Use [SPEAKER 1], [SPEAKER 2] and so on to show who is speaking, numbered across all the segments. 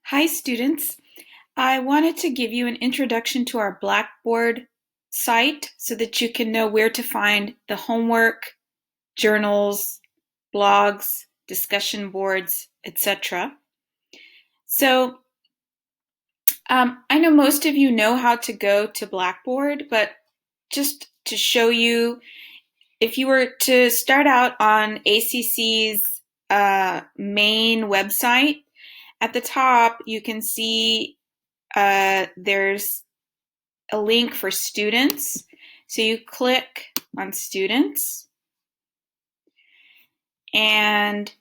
[SPEAKER 1] Hi students, I wanted to give you an introduction to our Blackboard site so that you can know where to find the homework, journals, blogs, discussion boards, etc. So I know most of you know how to go to Blackboard, but just to show you, if you were to start out on ACC's main website, at the top you can see there's a link for students. So you click on students and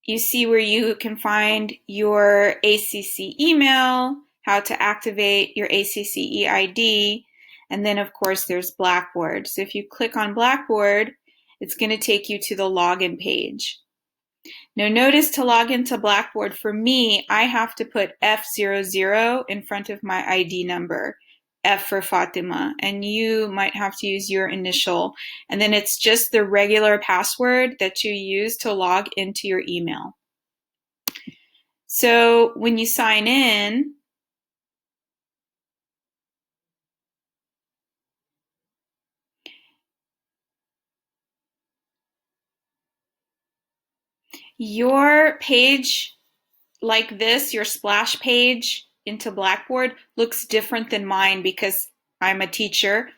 [SPEAKER 1] you see where you can find your ACC email, how to activate your ACC EID, and then of course there's Blackboard. So if you click on Blackboard, it's going to take you to the login page. Now notice, to log into Blackboard, for me, I have to put F00 in front of my ID number, F for Fatima, and you might have to use your initial. And then it's just the regular password that you use to log into your email. So when you sign in, your page like this, your splash page into Blackboard, looks different than mine because I'm a teacher.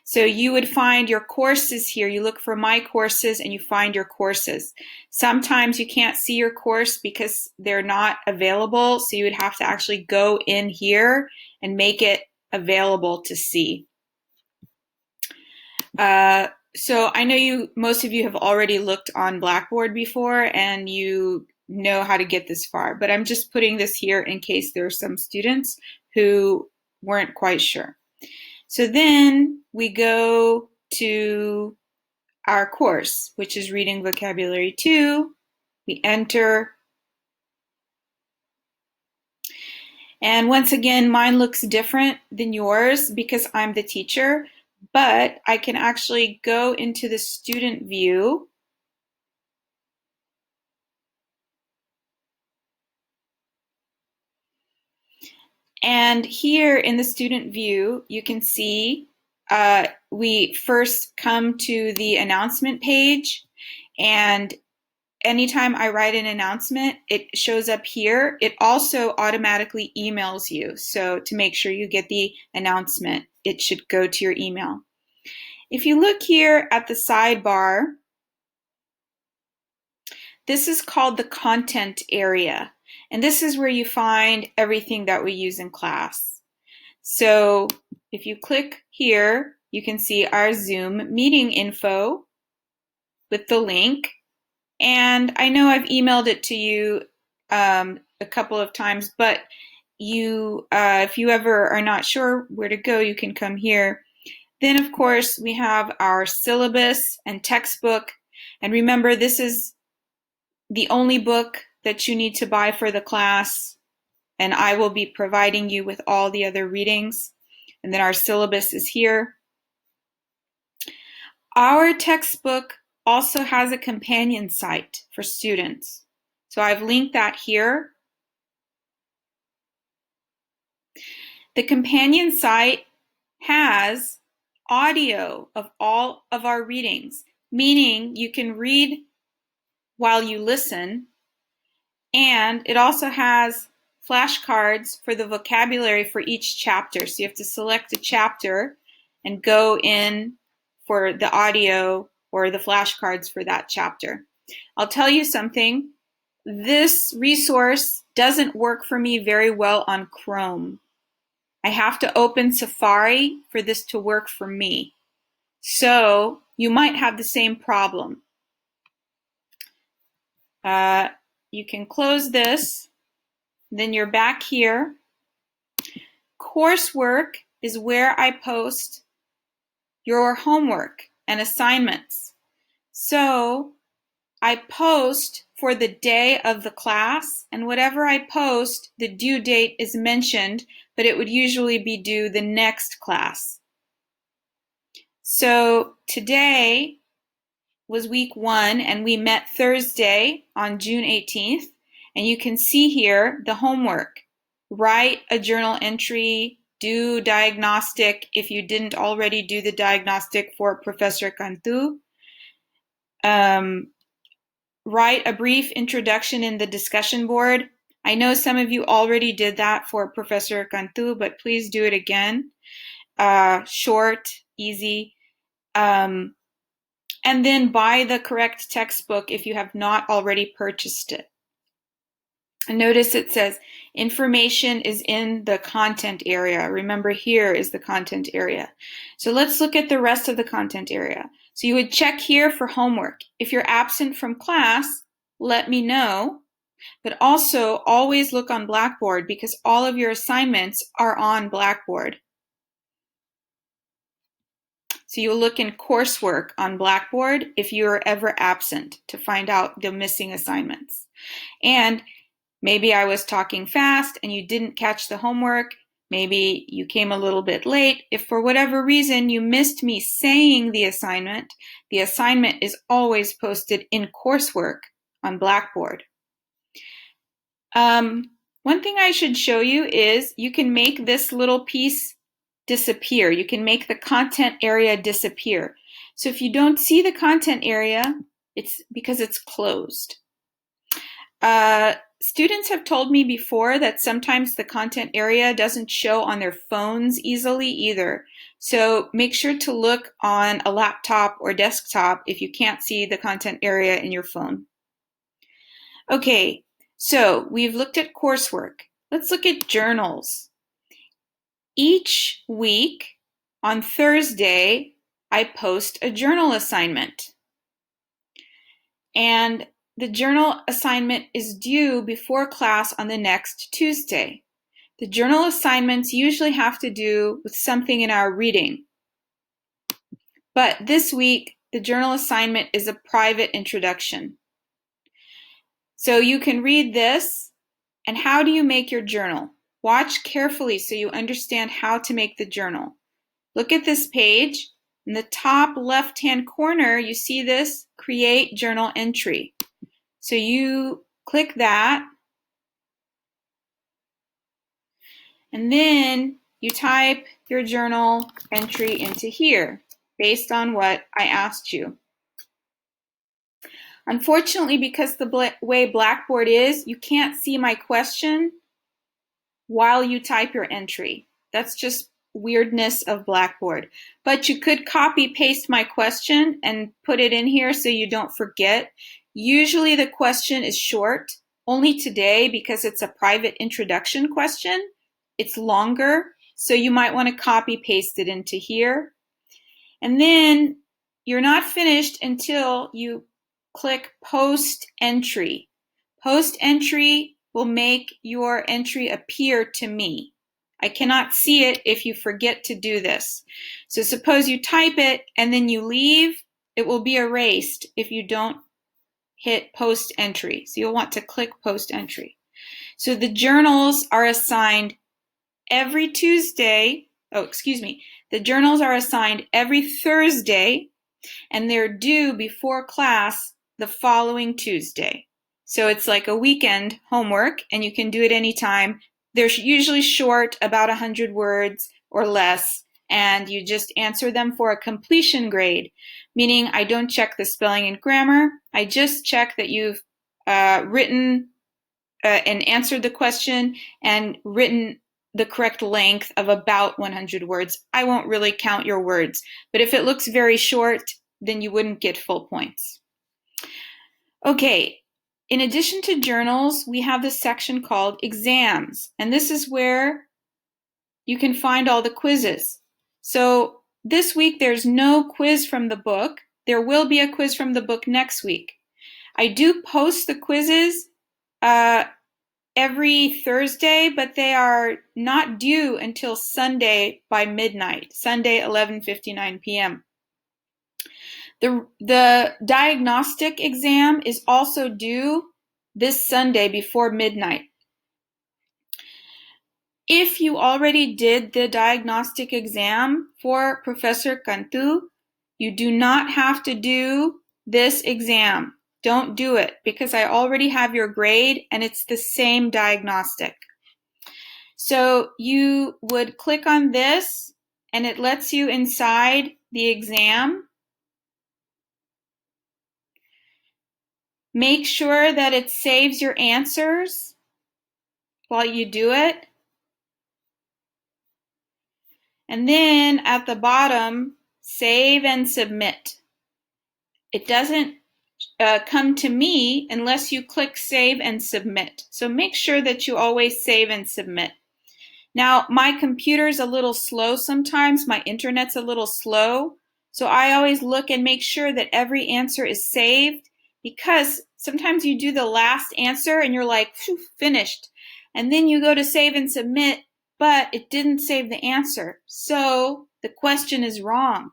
[SPEAKER 1] So you would find your courses here. You look for my courses and you find your courses. Sometimes you can't see your course because they're not available, so you would have to actually go in here and make it available to see. So I know most of you have already looked on Blackboard before and you know how to get this far, but I'm just putting this here in case there are some students who weren't quite sure. So then we go to our course, which is Reading Vocabulary 2. We enter. And once again, mine looks different than yours because I'm the teacher, but I can actually go into the student view. And here in the student view, you can see we first come to the announcement page, and anytime I write an announcement, it shows up here. It also automatically emails you. So to make sure you get the announcement, it should go to your email. If you look here at the sidebar, this is called the content area. And this is where you find everything that we use in class. So if you click here, you can see our Zoom meeting info with the link. And I know I've emailed it to you a couple of times, but if you ever are not sure where to go, you can come here. Then, of course, we have our syllabus and textbook. And remember, this is the only book that you need to buy for the class, and I will be providing you with all the other readings. And then our syllabus is here. Our textbook also has a companion site for students. So I've linked that here. The companion site has audio of all of our readings, meaning you can read while you listen, and it also has flashcards for the vocabulary for each chapter. So you have to select a chapter and go in for the audio or the flashcards for that chapter. I'll tell you something, this resource doesn't work for me very well on Chrome. I have to open Safari for this to work for me. So you might have the same problem. You can close this, then you're back here. Coursework is where I post your homework and assignments. So I post for the day of the class, and whatever I post, the due date is mentioned, but it would usually be due the next class. So today was week 1, and we met Thursday on June 18th, And you can see here the homework. Write a journal entry, do diagnostic if you didn't already do the diagnostic for Professor Cantu. Write a brief introduction in the discussion board. I know some of you already did that for Professor Cantu, but please do it again. Short, easy. And then buy the correct textbook if you have not already purchased it. And notice it says information is in the content area. Remember, here is the content area. So let's look at the rest of the content area. So you would check here for homework. If you're absent from class, let me know. But also always look on Blackboard because all of your assignments are on Blackboard. So you'll look in coursework on Blackboard if you're ever absent to find out the missing assignments. And maybe I was talking fast and you didn't catch the homework. Maybe you came a little bit late. If for whatever reason you missed me saying the assignment is always posted in coursework on Blackboard. One thing I should show you is you can make this little piece disappear. You can make the content area disappear. So if you don't see the content area, it's because it's closed. Students have told me before that sometimes the content area doesn't show on their phones easily either. So make sure to look on a laptop or desktop if you can't see the content area in your phone. Okay, so we've looked at coursework. Let's look at journals. Each week on Thursday, I post a journal assignment. And the journal assignment is due before class on the next Tuesday. The journal assignments usually have to do with something in our reading. But this week, the journal assignment is a private introduction. So you can read this. And how do you make your journal? Watch carefully so you understand how to make the journal. Look at this page. In the top left-hand corner, you see this Create Journal Entry. So you click that, and then you type your journal entry into here based on what I asked you. Unfortunately, because the way Blackboard is, you can't see my question while you type your entry. That's just weirdness of Blackboard. But you could copy paste my question and put it in here so you don't forget. Usually the question is short. Only today, because it's a private introduction question, it's longer. So you might want to copy paste it into here. And then you're not finished until you click Post Entry. Post Entry will make your entry appear to me. I cannot see it if you forget to do this. So suppose you type it and then you leave, it will be erased if you don't hit Post Entry. So you'll want to click Post Entry. So the journals are assigned every Tuesday. The journals are assigned every Thursday and they're due before class the following Tuesday. So it's like a weekend homework and you can do it anytime. They're usually short, about 100 words or less, and you just answer them for a completion grade, meaning I don't check the spelling and grammar. I just check that you've written and answered the question and written the correct length of about 100 words. I won't really count your words, but if it looks very short, then you wouldn't get full points. Okay, in addition to journals, we have this section called exams, and this is where you can find all the quizzes. So this week there's no quiz from the book. There will be a quiz from the book next week. I do post the quizzes every Thursday, but they are not due until Sunday by midnight, Sunday 11:59 p.m. The diagnostic exam is also due this Sunday before midnight. If you already did the diagnostic exam for Professor Cantu, you do not have to do this exam. don't do it because I already have your grade and it's the same diagnostic. So you would click on this and it lets you inside the exam. Make sure that it saves your answers while you do it. And then at the bottom, save and submit. It doesn't come to me unless you click save and submit. So make sure that you always save and submit. Now, my computer's a little slow sometimes. My internet's a little slow. So I always look and make sure that every answer is saved, because sometimes you do the last answer and you're like, phew, finished. And then you go to save and submit, but it didn't save the answer. So the question is wrong.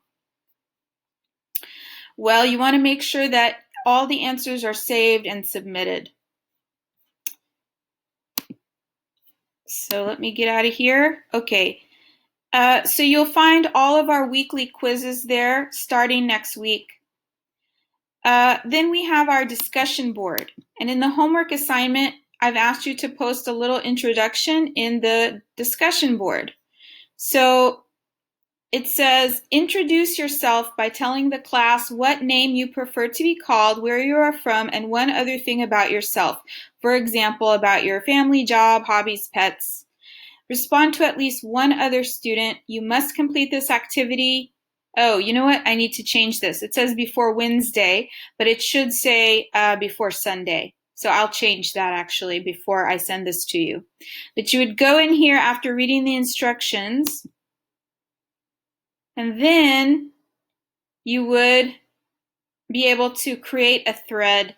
[SPEAKER 1] Well, you want to make sure that all the answers are saved and submitted. So let me get out of here. Okay. So you'll find all of our weekly quizzes there starting next week. Then we have our discussion board. And in the homework assignment, I've asked you to post a little introduction in the discussion board. So it says, introduce yourself by telling the class what name you prefer to be called, where you are from, and one other thing about yourself. For example, about your family, job, hobbies, pets. Respond to at least one other student. You must complete this activity. Oh, you know what? I need to change this. It says before Wednesday, but it should say before Sunday. So I'll change that actually before I send this to you. But you would go in here after reading the instructions, and then you would be able to create a thread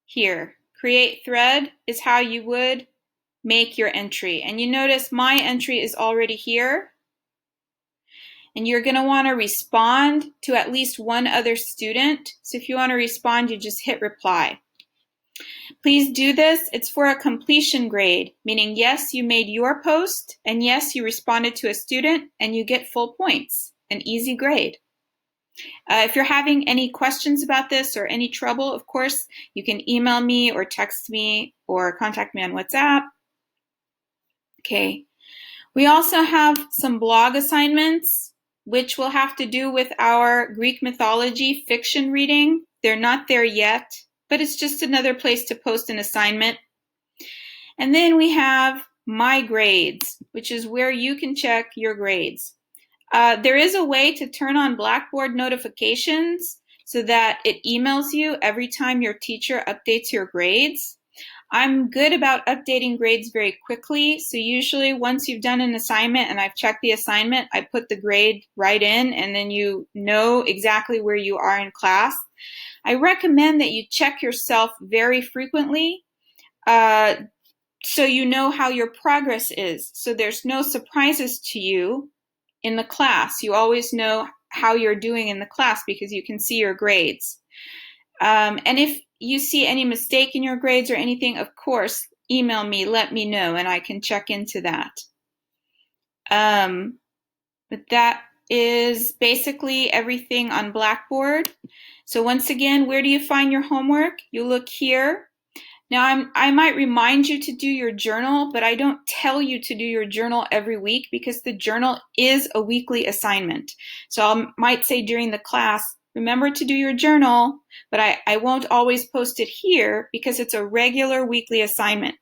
[SPEAKER 1] here. Create thread is how you would make your entry. And you notice my entry is already here. And you're going to want to respond to at least one other student. So if you want to respond, you just hit reply. Please do this. It's for a completion grade, meaning yes, you made your post, and yes, you responded to a student, and you get full points. An easy grade. If you're having any questions about this or any trouble, of course, you can email me or text me or contact me on WhatsApp. Okay. We also have some blog assignments, which will have to do with our Greek mythology fiction reading. They're not there yet, but it's just another place to post an assignment. And then we have My Grades, which is where you can check your grades. There is a way to turn on Blackboard notifications so that it emails you every time your teacher updates your grades. I'm good about updating grades very quickly, so usually once you've done an assignment and I've checked the assignment, I put the grade right in, and then you know exactly where you are in class. I recommend that you check yourself very frequently so you know how your progress is, so there's no surprises to you in the class. You always know how you're doing in the class because you can see your grades. And if you see any mistake in your grades or anything, of course, email me, let me know, and I can check into that. But that is basically everything on Blackboard. So once again, where do you find your homework? You look here. Now, I might remind you to do your journal, but I don't tell you to do your journal every week because the journal is a weekly assignment. So I might say during the class, remember to do your journal, but I won't always post it here because it's a regular weekly assignment.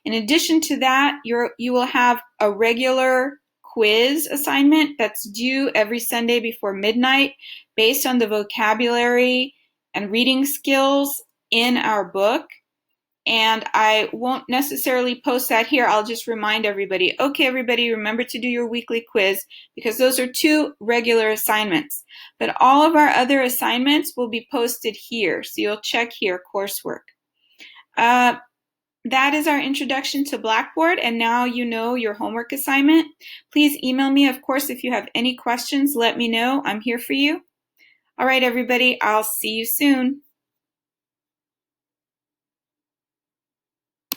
[SPEAKER 1] In addition to that, you will have a regular quiz assignment that's due every Sunday before midnight based on the vocabulary and reading skills in our book. And I won't necessarily post that here. I'll just remind everybody, okay, everybody, remember to do your weekly quiz because those are 2 regular assignments. But all of our other assignments will be posted here. So you'll check here, coursework. That is our introduction to Blackboard, and now you know your homework assignment. Please email me, of course, if you have any questions, let me know. I'm here for you. All right, everybody, I'll see you soon.